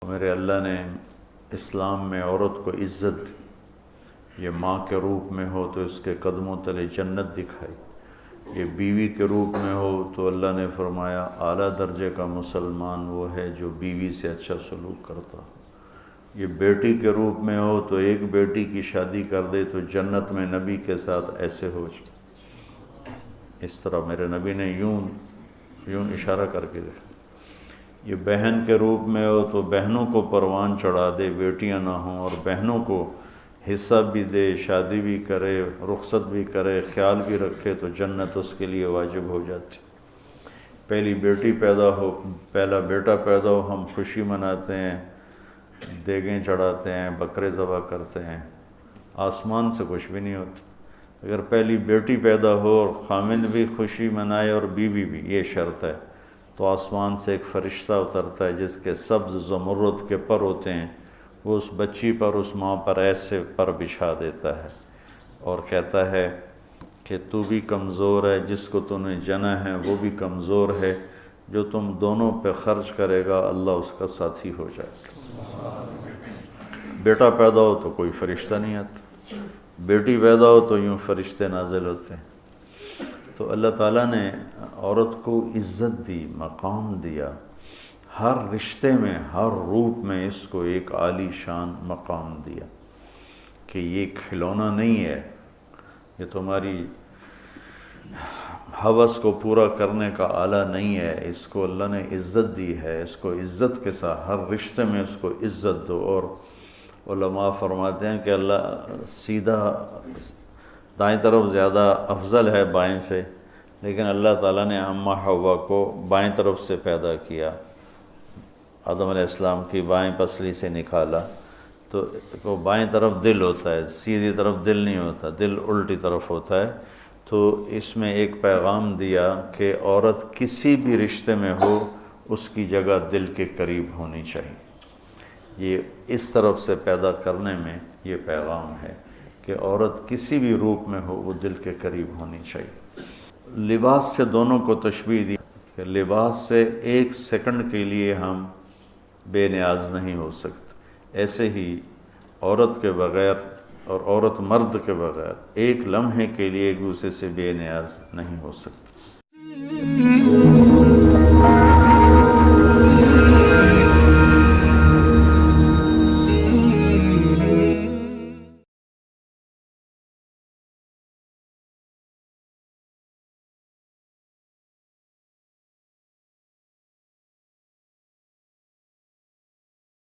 میرے اللہ نے اسلام میں عورت کو عزت، یہ ماں کے روپ میں ہو تو اس کے قدموں تلے جنت دکھائی، یہ بیوی کے روپ میں ہو تو اللہ نے فرمایا اعلیٰ درجے کا مسلمان وہ ہے جو بیوی سے اچھا سلوک کرتا ہو، یہ بیٹی کے روپ میں ہو تو ایک بیٹی کی شادی کر دے تو جنت میں نبی کے ساتھ ایسے ہو جائے۔ اس طرح میرے نبی نے یوں اشارہ کر کے دیکھا۔ یہ بہن کے روپ میں ہو تو بہنوں کو پروان چڑھا دے، بیٹیاں نہ ہوں، اور بہنوں کو حصہ بھی دے، شادی بھی کرے، رخصت بھی کرے، خیال بھی رکھے تو جنت اس کے لیے واجب ہو جاتی۔ پہلی بیٹی پیدا ہو، پہلا بیٹا پیدا ہو، ہم خوشی مناتے ہیں، دیگیں چڑھاتے ہیں، بکرے ذبح کرتے ہیں، آسمان سے کچھ بھی نہیں ہوتا۔ اگر پہلی بیٹی پیدا ہو اور خامند بھی خوشی منائے اور بیوی بھی، یہ شرط ہے، تو آسمان سے ایک فرشتہ اترتا ہے جس کے سبز زمرد کے پر ہوتے ہیں، وہ اس بچی پر، اس ماں پر ایسے پر بچھا دیتا ہے اور کہتا ہے کہ تو بھی کمزور ہے، جس کو تو نے جنا ہے وہ بھی کمزور ہے، جو تم دونوں پہ خرچ کرے گا اللہ اس کا ساتھی ہو جائے گا۔ بیٹا پیدا ہو تو کوئی فرشتہ نہیں آتا، بیٹی پیدا ہو تو یوں فرشتے نازل ہوتے ہیں۔ تو اللہ تعالیٰ نے عورت کو عزت دی، مقام دیا، ہر رشتے میں، ہر روپ میں اس کو ایک عالی شان مقام دیا کہ یہ کھلونا نہیں ہے، یہ تمہاری ہوس کو پورا کرنے کا آلہ نہیں ہے، اس کو اللہ نے عزت دی ہے، اس کو عزت کے ساتھ ہر رشتے میں اس کو عزت دو۔ اور علماء فرماتے ہیں کہ اللہ سیدھا دائیں طرف زیادہ افضل ہے بائیں سے، لیکن اللہ تعالیٰ نے اماں حوا کو بائیں طرف سے پیدا کیا، آدم علیہ السلام کی بائیں پسلی سے نکالا، تو بائیں طرف دل ہوتا ہے، سیدھی طرف دل نہیں ہوتا، دل الٹی طرف ہوتا ہے۔ تو اس میں ایک پیغام دیا کہ عورت کسی بھی رشتے میں ہو اس کی جگہ دل کے قریب ہونی چاہیے۔ یہ اس طرف سے پیدا کرنے میں یہ پیغام ہے کہ عورت کسی بھی روپ میں ہو وہ دل کے قریب ہونی چاہیے۔ لباس سے دونوں کو تشبیہ دی کہ لباس سے ایک سیکنڈ کے لیے ہم بے نیاز نہیں ہو سکتے، ایسے ہی عورت کے بغیر اور عورت مرد کے بغیر ایک لمحے کے لیے ایک دوسرے سے بے نیاز نہیں ہو سکتے۔